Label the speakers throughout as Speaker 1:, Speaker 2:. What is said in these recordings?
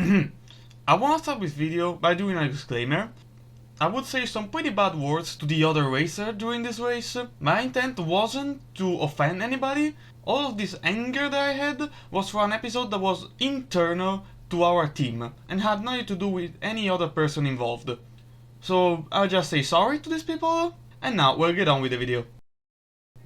Speaker 1: I wanna start this video by doing a disclaimer. I would say some pretty bad words to the other racer during this race. My intent wasn't to offend anybody. All of this anger that I had was for an episode that was internal to our team and had nothing to do with any other person involved. So I'll just say sorry to these people, and now we'll get on with the video.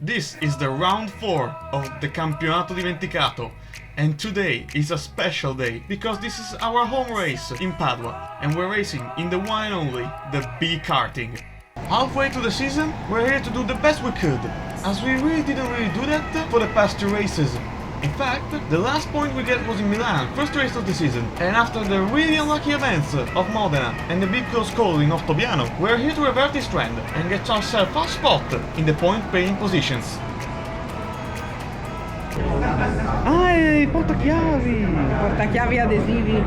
Speaker 1: This is the round 4 of the Campionato Dimenticato, and today is a special day because this is our home race in Padua, and we're racing in the one and only, the B karting. Halfway through the season, we're here to do the best we could, as we didn't do that for the past 2 races. In fact, the last point we get was in Milan, first race of the season, and after the really unlucky events of Modena and the big close call in Ottobiano, we're here to revert this trend and get ourselves a spot in the point-paying positions.
Speaker 2: Ah, i portachiavi!
Speaker 3: Portachiavi adesivi.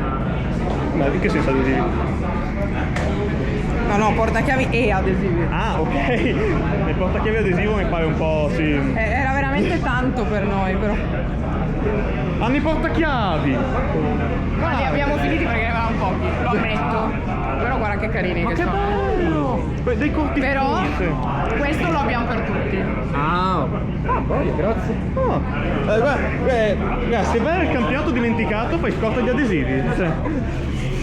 Speaker 2: Ma in che senso adesivi?
Speaker 3: No, portachiavi e adesivi.
Speaker 2: Ah, ok. Il portachiavi adesivo mi pare un po', sì.
Speaker 3: Era veramente tanto per noi, però.
Speaker 2: Hanno i portachiavi!
Speaker 3: Ma li abbiamo finiti perché ne avevamo pochi, lo ammetto. Però guarda che carini che sono.
Speaker 2: Bello! Dei corti.
Speaker 3: Però questo lo abbiamo per tutti.
Speaker 2: Ah, poi, grazie. Oh. Guarda, se vai al campionato dimenticato fai scorta di adesivi.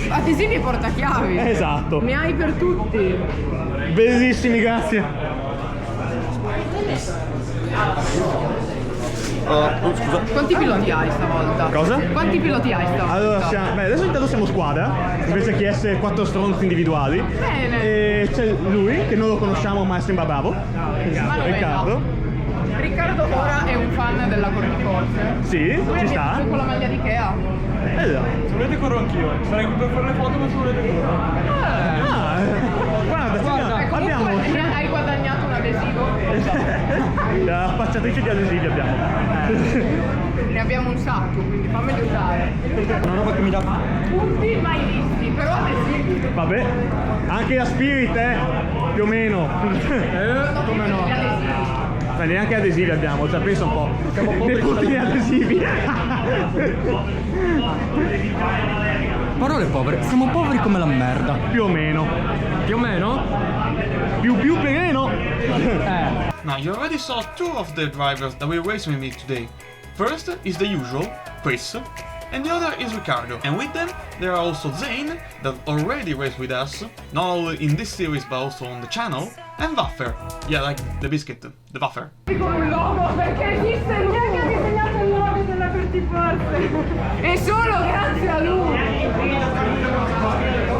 Speaker 3: Adesivi e portachiavi.
Speaker 2: Esatto.
Speaker 3: Ne hai per tutti.
Speaker 2: Bellissimi, scusa.
Speaker 3: Quanti piloti hai stavolta?
Speaker 2: Cosa?
Speaker 3: Quanti piloti hai stavolta?
Speaker 2: Allora, adesso intanto siamo squadra, invece che essere 4 stronzi individuali.
Speaker 3: Bene.
Speaker 2: E c'è lui, che non lo conosciamo ma sembra bravo. Riccardo.
Speaker 3: Riccardo ora è un fan della corniforte.
Speaker 2: Sì, ci sta.
Speaker 3: Con la maglia di Ikea.
Speaker 2: Esatto.
Speaker 4: Se volete corro anch'io, sarei qui per fare le foto, ma se volete corro.
Speaker 2: Guarda, abbiamo
Speaker 3: Hai guadagnato un adesivo.
Speaker 2: la spacciatrice di adesivi abbiamo.
Speaker 3: Ne abbiamo un sacco, quindi fammeli usare.
Speaker 2: Una roba che mi dà
Speaker 3: Punti mai visti, però adesivi.
Speaker 2: vabbè, anche la Spirit, più o meno.
Speaker 3: Come no?
Speaker 2: Ma neanche adesivi abbiamo, cioè pensa un po'. Siamo dei punti adesivi.
Speaker 4: Parole povere, siamo poveri come la merda.
Speaker 2: Più o meno.
Speaker 4: Più o meno?
Speaker 2: Più meno.
Speaker 1: Now you already saw 2 of the drivers that will race with me today. First is the usual, Chris, and the other is Riccardo. And with them, there are also Zane, that already raced with us, not only in this series but also on the channel, and Waffer. Yeah, like the biscuit, the Waffer.
Speaker 3: Con un logo, perché esiste lui che ha disegnato il logo della Cortiforte. E solo grazie a lui.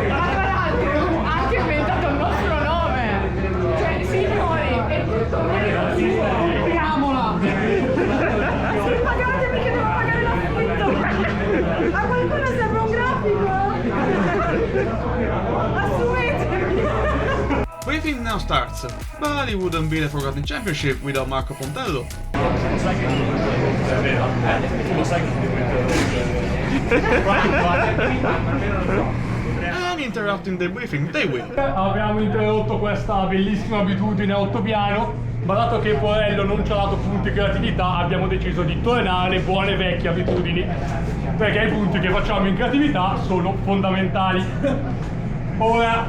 Speaker 3: Ma tra l'altro ha anche inventato il nostro nome. Cioè, signori, è tutto merito. Compriamola. Sì, pagate perché devo pagare l'affitto. A qualcuno sembra un grafico? Assumetemi.
Speaker 1: Briefing now starts, but it wouldn't be the Forgotten Championship without Marco Pontello. And interrupting the briefing, they will.
Speaker 4: Abbiamo interrotto questa bellissima abitudine a Ottobiano, ma dato che Porello non ci ha dato punti creatività, abbiamo deciso di tornare alle buone vecchie abitudini, perché i punti che facciamo in creatività sono fondamentali. Ora,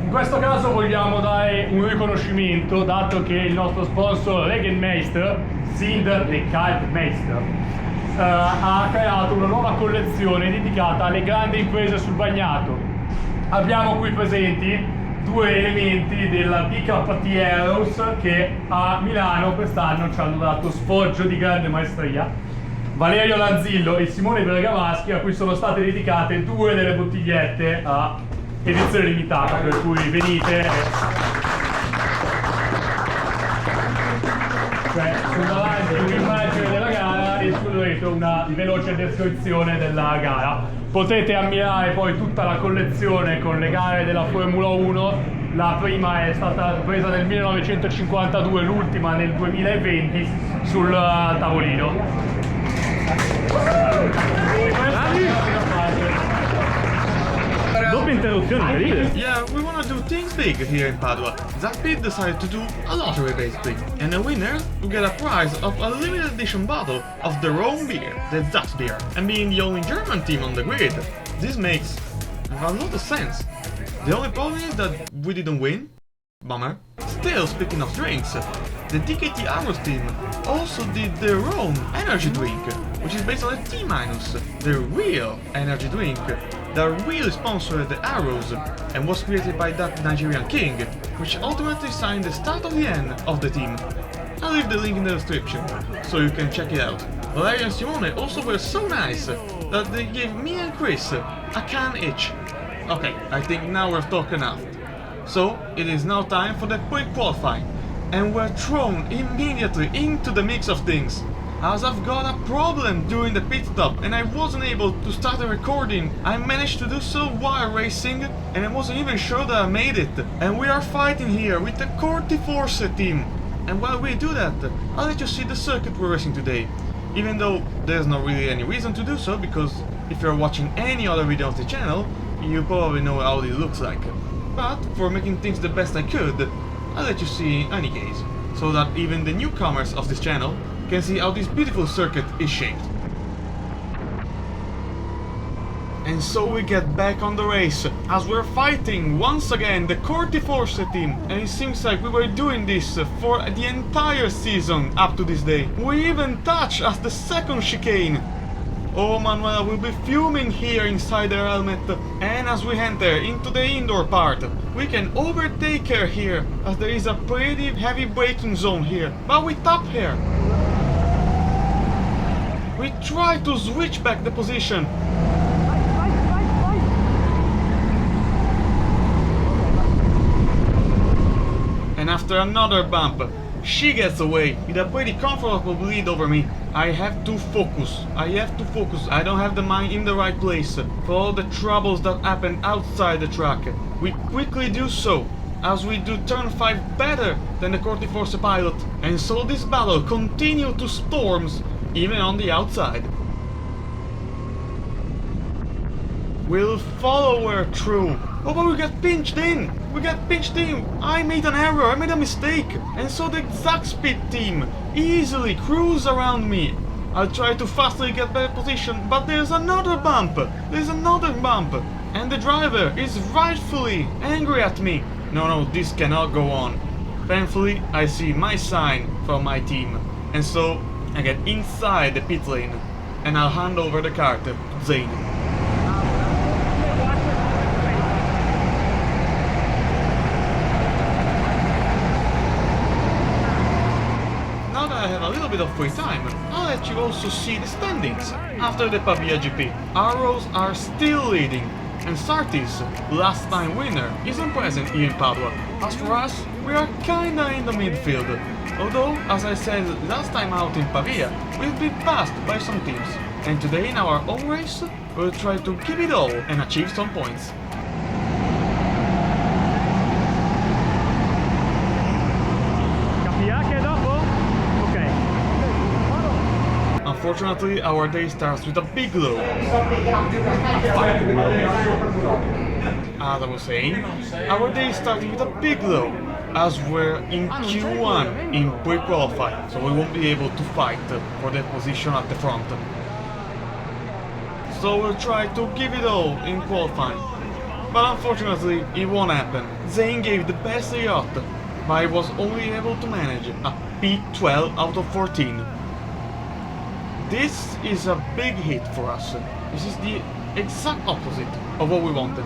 Speaker 4: in questo caso vogliamo dare un riconoscimento, dato che il nostro sponsor Regenmeister, Sind e Kaltmeister, ha creato una nuova collezione dedicata alle grandi imprese sul bagnato. Abbiamo qui presenti 2 elementi della BKT Heroes che a Milano quest'anno ci hanno dato sfoggio di grande maestria. Valerio Lanzillo e Simone Bergamaschi, a cui sono state dedicate 2 delle bottigliette a edizione limitata, per cui venite. Cioè, sul davanti un'immagine della gara e sul retro una veloce descrizione della gara. Potete ammirare poi tutta la collezione con le gare della Formula 1. La prima è stata presa nel 1952, l'ultima nel 2020 sul tavolino.
Speaker 2: Doppia interruzione. promozione, incredibile.
Speaker 1: Yeah, we wanna do things big here in Padua. That pit decided to do a lottery basically, and the winner will get a prize of a limited edition bottle of their own beer, the Zax beer. And being the only German team on the grid, this makes a lot of sense. The only problem is that we didn't win. Bummer. Still, speaking of drinks, the DKT Arrows team also did their own energy drink, which is based on a T-, the real energy drink that really sponsored the Arrows and was created by that Nigerian king, which ultimately signed the start of the end of the team. I'll leave the link in the description, so you can check it out. Valeria and Simone also were so nice that they gave me and Chris a can each. Okay, I think now we've talked enough. So, it is now time for the pre-qualifying, and we're thrown immediately into the mix of things. As I've got a problem during the pit stop and I wasn't able to start the recording, I managed to do so while racing, and I wasn't even sure that I made it. And we are fighting here with the Corti Force team. And while we do that, I'll let you see the circuit we're racing today. Even though there's not really any reason to do so, because if you're watching any other video of the channel, you probably know how it looks like. But for making things the best I could, I'll let you see in any case, so that even the newcomers of this channel can see how this beautiful circuit is shaped. And so we get back on the race, as we're fighting once again the Corti Force team, and it seems like we were doing this for the entire season up to this day. We even touched as the second chicane. Oh, Manuela will be fuming here inside her helmet, and as we enter into the indoor part, we can overtake her here, as there is a pretty heavy braking zone here, but we tap her. We try to switch back the position. And after another bump, she gets away with a pretty comfortable lead over me. I have to focus. I don't have the mind in the right place for all the troubles that happen outside the track. We quickly do so, as we do turn 5 better than the Corti Force pilot. And so this battle continues to storms, even on the outside. We'll follow her through. Oh, but we get pinched in! I made an error, I made a mistake! And so the Zax pit team easily cruise around me. I'll try to fastly get back position, but there's another bump! And the driver is rightfully angry at me. No, this cannot go on. Thankfully, I see my sign from my team. And so, I get inside the pit lane, and I'll hand over the car to Zane. I have a little bit of free time, I'll let you also see the standings. After the Pavia GP, Arrows are still leading, and Sartis, last time winner, isn't present here in Padua. As for us, we are kinda in the midfield, although, as I said last time out in Pavia, we've been passed by some teams. And today in our own race, we'll try to give it all and achieve some points. Unfortunately, our day starts with a big low. As I was saying, our day starts with a big low, as we're in Q1 in pre-qualifying, so we won't be able to fight for the position at the front. So we'll try to give it all in qualifying, but unfortunately it won't happen. Zane gave the best he got, but I was only able to manage a P12 out of 14. This is a big hit for us. This is the exact opposite of what we wanted.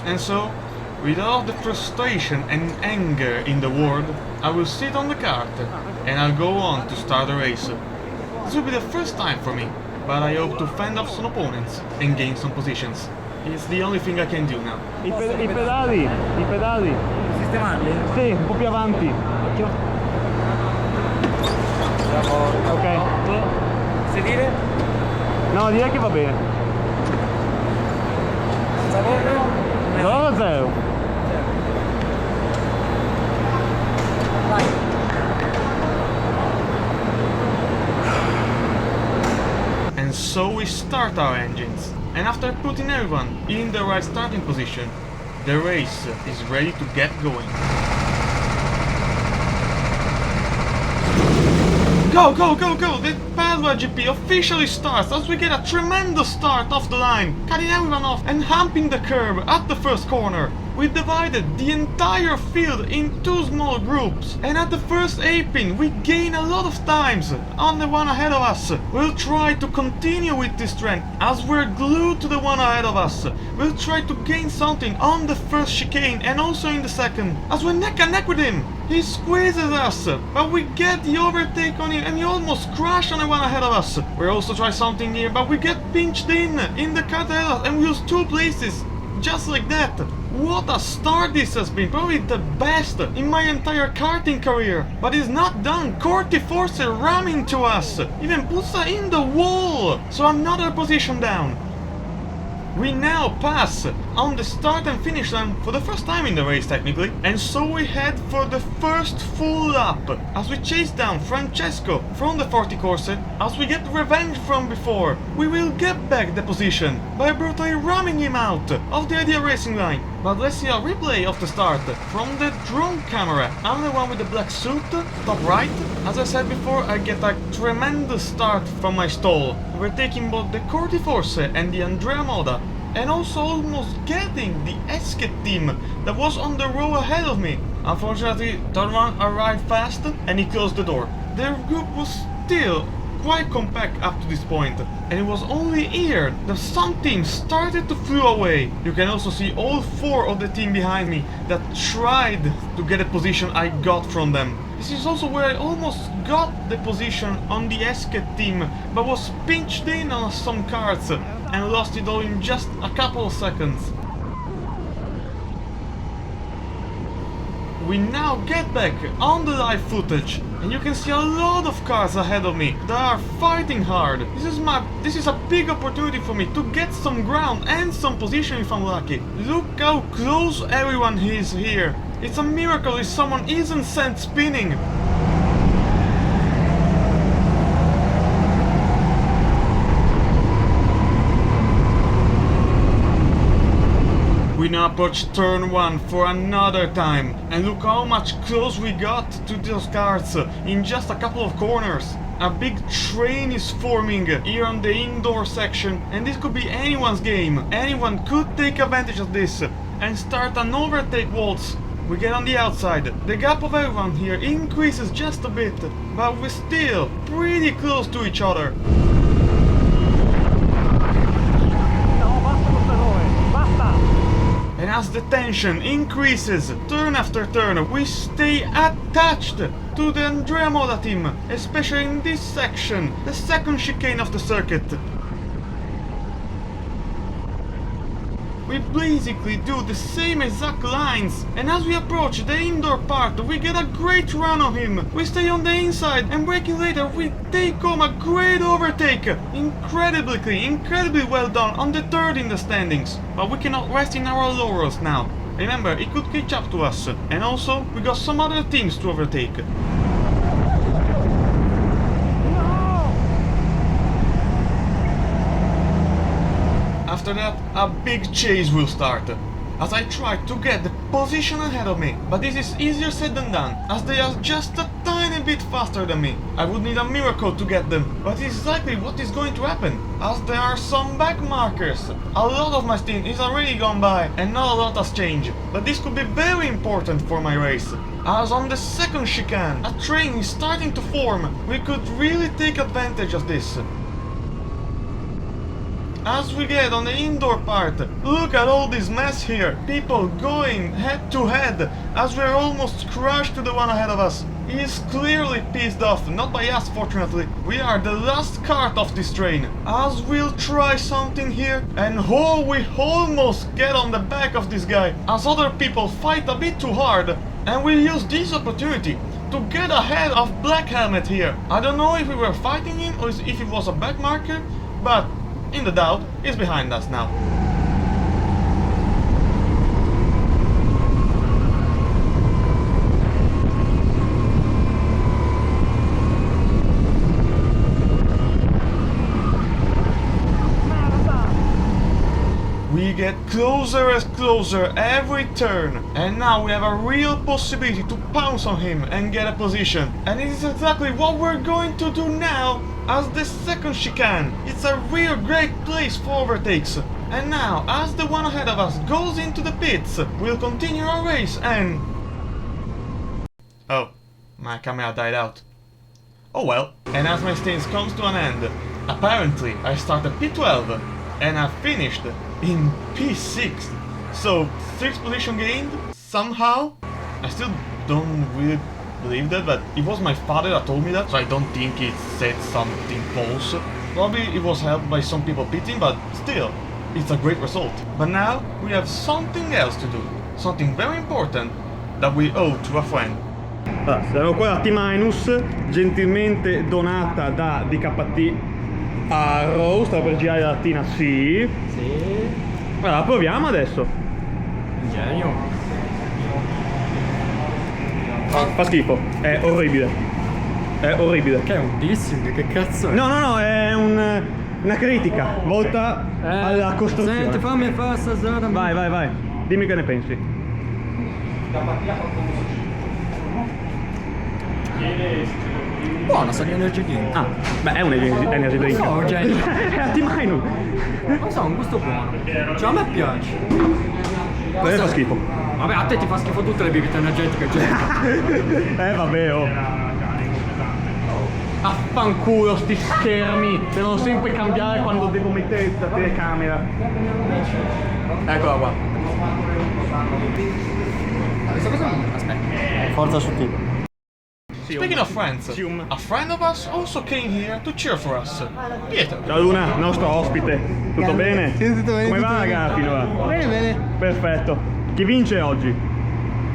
Speaker 1: And so, with all the frustration and anger in the world, I will sit on the kart and I'll go on to start the race. This will be the first time for me, but I hope to fend off some opponents and gain some positions. It's the only thing I can do now.
Speaker 2: I pedali. Sistemarli? Sì, un po' più avanti. Ok.
Speaker 5: Sedile?
Speaker 2: No, direi che va bene.
Speaker 5: Savorno?
Speaker 2: 0-0.
Speaker 1: And And so we start our engines. And after putting everyone in the right starting position, the race is ready to get going. Go, go, go, go! The Padua GP officially starts as we get a tremendous start off the line, cutting everyone off and humping the curb at the first corner. We divided the entire field in two small groups, and at the first A-pin we gain a lot of times on the one ahead of us. We'll try to continue with this trend as we're glued to the one ahead of us. We'll try to gain something on the first chicane and also in the second, as we're neck and neck with him. He squeezes us, but we get the overtake on him and he almost crashed on the one ahead of us. We also try something here, but we get pinched in the cut ahead of us and we lose 2 places. Just like that. What a start this has been, probably the best in my entire karting career. But it's not done. Corti Force ramming to us, even puts us in the wall. So another position down. We now pass on the start and finish line for the first time in the race technically, and so we head for the first full lap as we chase down Francesco from the 40 Corset as we get revenge from before. We will get back the position by brutally ramming him out of the ideal racing line. But let's see a replay of the start from the drone camera. I'm the one with the black suit, top right. As I said before, I get a tremendous start from my stall. We're taking both the Corti Force and the Andrea Moda, and also almost getting the Esket team that was on the row ahead of me. Unfortunately, third one arrived fast and he closed the door. The group was still quite compact up to this point, and it was only here that some teams started to flew away. You can also see all 4 of the team behind me that tried to get a position I got from them. This is also where I almost got the position on the Esket team, but was pinched in on some carts and lost it all in just a couple of seconds. We now get back on the live footage, and you can see a lot of cars ahead of me that are fighting hard. This is a big opportunity for me to get some ground and some position if I'm lucky. Look how close everyone is here. It's a miracle if someone isn't sent spinning. We now approach turn 1 for another time, and look how much close we got to those cars in just a couple of corners. A big train is forming here on the indoor section, and this could be anyone's game. Anyone could take advantage of this and start an overtake waltz. We get on the outside. The gap of everyone here increases just a bit, but we're still pretty close to each other. And as the tension increases turn after turn, we stay attached to the Andrea Moda team, especially in this section, the second chicane of the circuit. We basically do the same exact lines, and as we approach the indoor part we get a great run on him. We stay on the inside, and braking later we take home a great overtake. Incredibly well done on the third in the standings. But we cannot rest in our laurels now. Remember, it could catch up to us, and also we got some other teams to overtake. After that, a big chase will start, as I try to get the position ahead of me, but this is easier said than done, as they are just a tiny bit faster than me. I would need a miracle to get them, but it's exactly what is going to happen, as there are some back markers. A lot of my stint is already gone by, and not a lot has changed, but this could be very important for my race. As on the second chicane, a train is starting to form, we could really take advantage of this. As we get on the indoor part, look at all this mess here. People going head to head as we're almost crashed to the one ahead of us. He is clearly pissed off, not by us fortunately. We are the last cart of this train. As we'll try something here, and oh, we almost get on the back of this guy, as other people fight a bit too hard. And we use this opportunity to get ahead of Black Helmet here. I don't know if we were fighting him or if it was a back marker, but in the doubt, he's behind us now. We get closer and closer every turn, and now we have a real possibility to pounce on him and get a position. And it is exactly what we're going to do now as the second chicane. It's a real great place for overtakes. And now, as the one ahead of us goes into the pits, we'll continue our race and... Oh, my camera died out. Oh well. And as my stints comes to an end, apparently I started P12 and I finished in P6. So 6th position gained somehow. I still don't really believe that, but it was my father that told me that, so I don't think it said something false. Probably it was helped by some people pitting, but still, it's a great result. But now we have something else to do, something very important that we owe to a friend.
Speaker 2: Allora, siamo qua a T-, gentilmente donata da DKT a Rose, stavo per girare la lattina, sì.
Speaker 5: Sì.
Speaker 2: Allora, proviamo adesso.
Speaker 5: Genio.
Speaker 2: Fa schifo, è orribile. È orribile.
Speaker 5: Che è un dissing, che cazzo è?
Speaker 2: No, no, no, è una critica volta alla costruzione.
Speaker 5: Senti, fammi fare sta zona.
Speaker 2: Vai, vai, vai. Dimmi che ne pensi.
Speaker 5: Buona, sa di energy drink.
Speaker 2: Ah, beh, è un energy drink.
Speaker 5: No, genio.
Speaker 2: È a T-.
Speaker 5: Non so, un gusto buono. Cioè, a me piace.
Speaker 2: Questo fa schifo.
Speaker 5: Vabbè, a te ti fa schifo tutte le bibite energetiche, genio.
Speaker 2: Vabbè, oh. Affanculo sti schermi, devono sempre cambiare quando devo mettere la telecamera. Eccola qua.
Speaker 5: Questa cosa non... Aspetta. Forza su te.
Speaker 1: Speaking of friends, a friend of us also came here to cheer for us. Pietro.
Speaker 2: Ciao Luna, nostro ospite. Tutto bene?
Speaker 6: Sì, tutto bene.
Speaker 2: Come
Speaker 6: tutto
Speaker 2: va la
Speaker 6: bene.
Speaker 2: gara finora?
Speaker 6: Bene, bene.
Speaker 2: Perfetto. Chi vince oggi?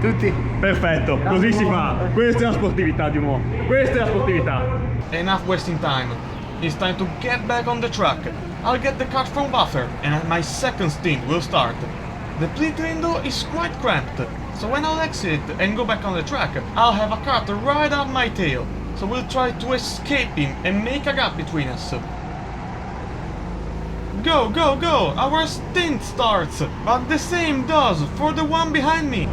Speaker 6: Tutti.
Speaker 2: Perfetto, così si fa. Questa è la sportività di un uomo. Questa è la sportività.
Speaker 1: Enough wasting time. It's time to get back on the track. I'll get the card from buffer and my second stint will start. The pit window is quite cramped, so when I'll exit and go back on the track, I'll have a cart right up my tail. So we'll try to escape him and make a gap between us. Go, go, go! Our stint starts, but the same does for the one behind me.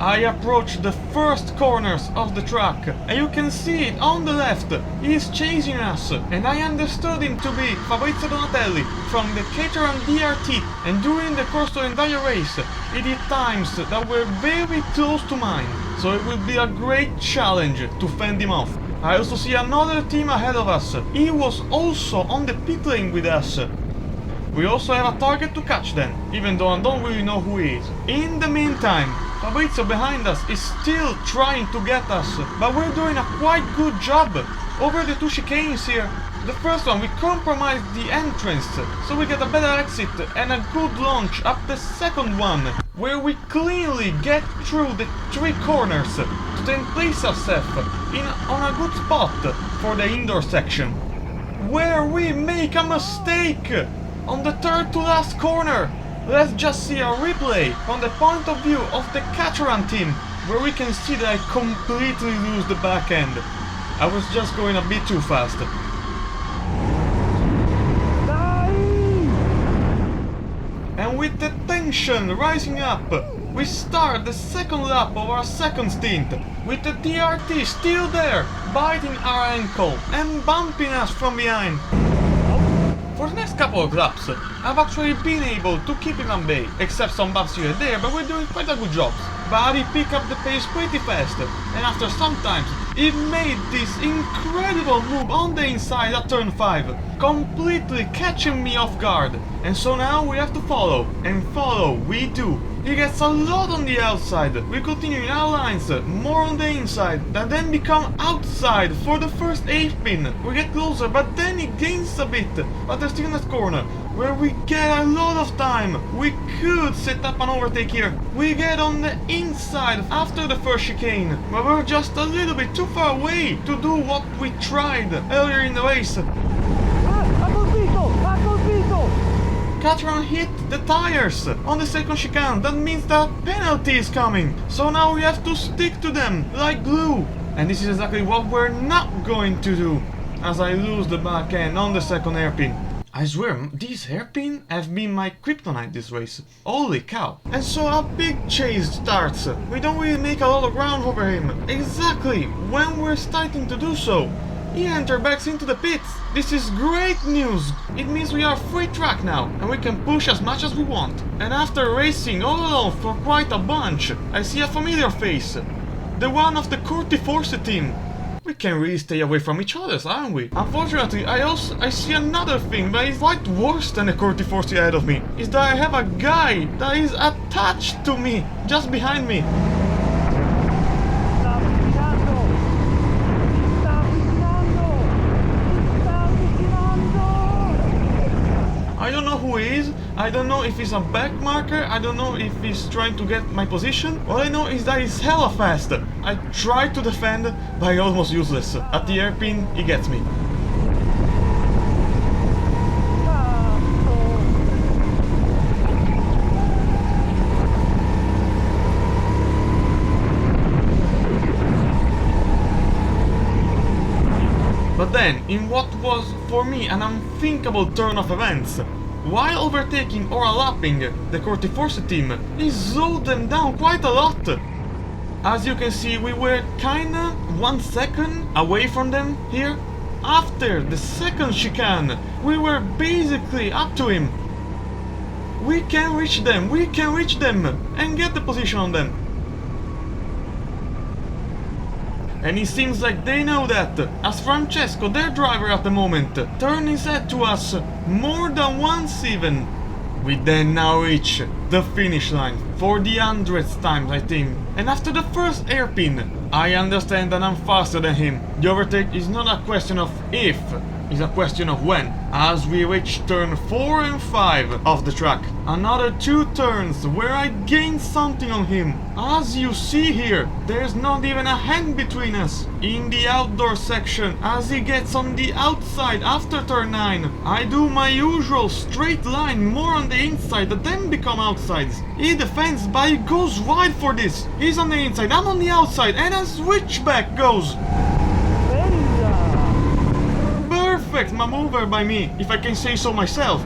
Speaker 1: I approach the first corners of the track, and you can see it on the left. He is chasing us, and I understood him to be Fabrizio Donatelli from the Caterham DRT, and during the course of the entire race, he did times that were very close to mine, so it will be a great challenge to fend him off. I also see another team ahead of us. He was also on the pit lane with us. We also have a target to catch then, even though I don't really know who he is. In the meantime, Fabrizio behind us is still trying to get us, but we're doing a quite good job. Over the two chicanes here, the first one we compromised the entrance, so we get a better exit and a good launch up the second one, where we cleanly get through the three corners to then place ourselves on a good spot for the indoor section, where we make a mistake on the third to last corner. Let's just see a replay from the point of view of the Caterham team, where we can see that I completely lose the back end. I was just going a bit too fast. And with the tension rising up, we start the second lap of our second stint, with the DRT still there, biting our ankle and bumping us from behind. For the next couple of laps, I've actually been able to keep him at bay, except some bumps here and there, but we're doing quite a good job. But he picked up the pace pretty fast, and after some time, he made this incredible move on the inside at turn 5, completely catching me off guard. And so now we have to follow, and follow we do. He gets a lot on the outside, we continue in our lines, more on the inside, that then become outside for the first 8 pin. We get closer, but then he gains a bit, but there's still in that corner, where we get a lot of time. We could set up an overtake here. We get on the inside after the first chicane, but we're just a little bit too far away to do what we tried earlier in the race. Caterham hit the tires on the second chicane. That means that penalty is coming. So now we have to stick to them like glue. And this is exactly what we're not going to do. as I lose the back end on the second hairpin. I swear, these hairpins have been my kryptonite this race. Holy cow. And so a big chase starts. We don't really make a lot of ground over him. Exactly when we're starting to do so, he enters back into the pits. This is great news. It means we are free track now and we can push as much as we want. And after racing all alone for quite a bunch, I see a familiar face. The one of the Curti Force team. We can really stay away from each other, aren't we? Unfortunately, I see another thing that is quite worse than the Curti Force ahead of me. Is that I have a guy that is attached to me, just behind me. I don't know who he is, I don't know if he's a back marker, I don't know if he's trying to get my position. All I know is that he's hella fast. I try to defend, but I'm almost useless. At the hairpin, he gets me. But then, in what was for me an unthinkable turn of events, while overtaking or lapping the Curti Force team, he slowed them down quite a lot. As you can see, we were kinda 1 second away from them here. After the second chicane, we were basically up to him. We can reach them and get the position on them. And it seems like they know that, as Francesco, their driver at the moment, turned his head to us more than once even. We then now reach the finish line for the 100th time, I think. And after the first hairpin, I understand that I'm faster than him. The overtake is not a question of if, it's a question of when. As we reach turn 4 and 5 of the track, another 2 turns where I gain something on him. As you see here, there's not even a hand between us. In the outdoor section, as he gets on the outside after turn 9, I do my usual straight line more on the inside that then become outsides. He defends, but he goes wide for this. He's on the inside, I'm on the outside, and a switchback goes. Perfect maneuver by me, if I can say so myself.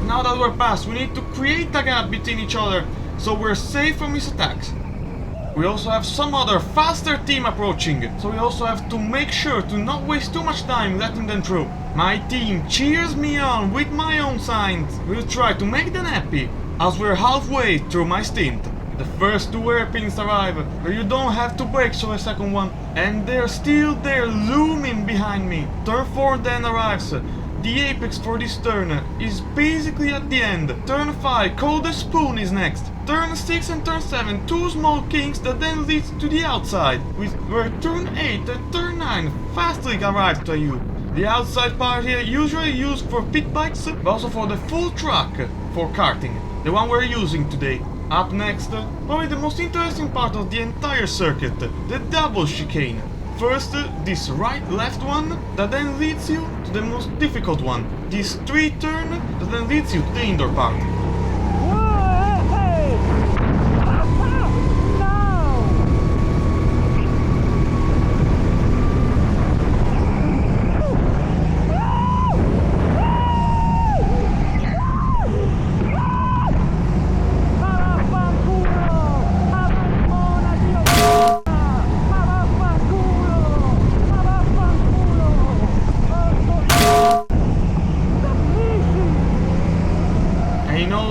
Speaker 1: Now that we're past, we need to create a gap between each other, so we're safe from his attacks. We also have some other faster team approaching, so we also have to make sure to not waste too much time letting them through. My team cheers me on with my own signs. We'll try to make them happy, as we're halfway through my stint. The first 2 hairpins arrive, where you don't have to brake so a second one, and they're still there looming behind me. Turn 4 then arrives. The apex for this turn is basically at the end. Turn 5, called the spoon, is next. Turn 6 and turn 7, 2 small kinks that then leads to the outside, where turn 8 and turn 9 fastly arrive to you. The outside part here usually used for pit bikes, but also for the full track for karting, the one we're using today. Up next, probably the most interesting part of the entire circuit, the double chicane. First, this right-left one that then leads you to the most difficult one, this straight turn that then leads you to the indoor part.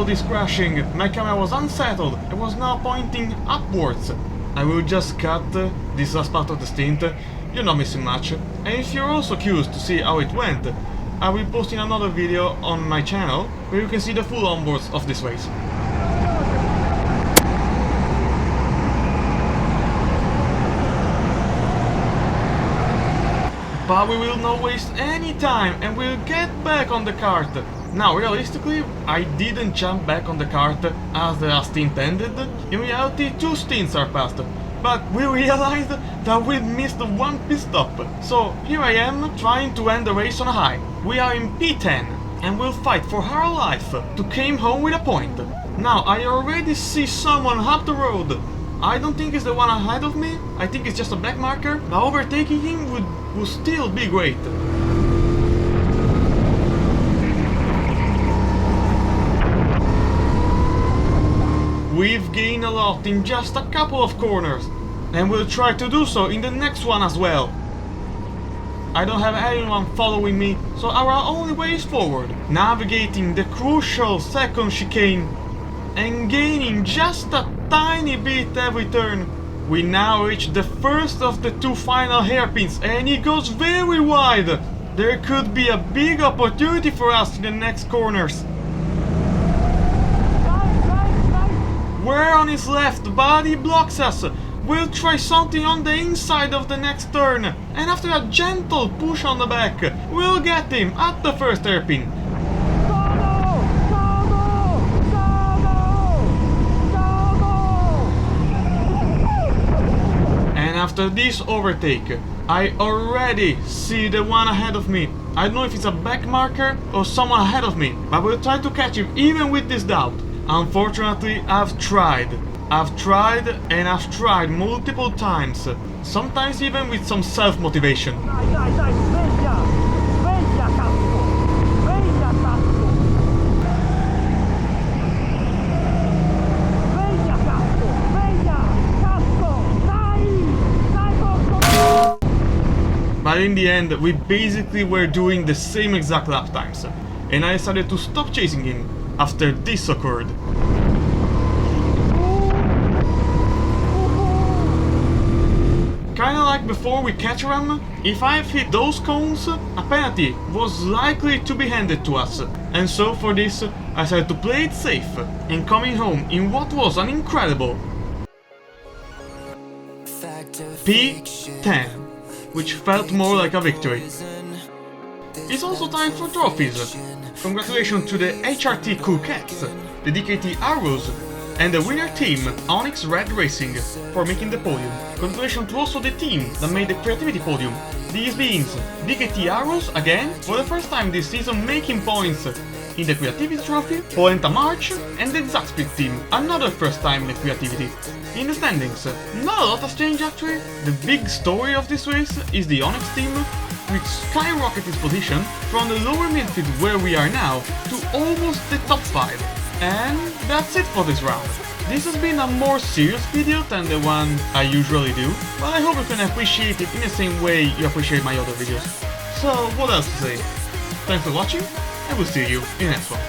Speaker 1: This crashing, my camera was unsettled and was now pointing upwards. I will just cut this last part of the stint, you're not missing much. And if you're also curious to see how it went, I will post in another video on my channel where you can see the full onboards of this race. But we will not waste any time and we'll get back on the kart. Now, realistically, I didn't jump back on the kart as the last stint ended. In reality, 2 stints are passed, but we realized that we missed 1 pit stop. So here I am, trying to end the race on a high. We are in P10, and we'll fight for our life to come home with a point. Now I already see someone up the road. I don't think it's the one ahead of me, I think it's just a back marker, but overtaking him would still be great. We've gained a lot in just a couple of corners, and we'll try to do so in the next one as well. I don't have anyone following me, so our only way is forward, navigating the crucial second chicane and gaining just a tiny bit every turn. We now reach the first of the two final hairpins and it goes very wide. There could be a big opportunity for us in the next corners. We're on his left, but he blocks us. We'll try something on the inside of the next turn, and after a gentle push on the back, we'll get him at the first hairpin. And after this overtake, I already see the one ahead of me. I don't know if it's a back marker or someone ahead of me, but we'll try to catch him even with this doubt. Unfortunately, I've tried and I've tried multiple times, sometimes even with some self-motivation. But in the end, we basically were doing the same exact lap times, and I decided to stop chasing him after this occurred. Kinda like before with Caterham, if I've hit those cones, a penalty was likely to be handed to us, and so for this I decided to play it safe and coming home in what was an incredible P10, which felt more like a victory. It's also time for trophies. Congratulations to the HRT Cool Cats, the DKT Arrows, and the winner team Onyx Red Racing for making the podium. Congratulations to also the team that made the creativity podium, these being DKT Arrows again for the first time this season making points in the creativity trophy, Polenta March, and the Zaxpit team, another first time in the creativity. In the standings, not a lot has changed actually. The big story of this race is the Onyx team, which skyrocketed its position from the lower midfield where we are now to almost the top 5. And that's it for this round. This has been a more serious video than the one I usually do, but I hope you can appreciate it in the same way you appreciate my other videos. So what else to say? Thanks for watching, and we'll see you in the next one.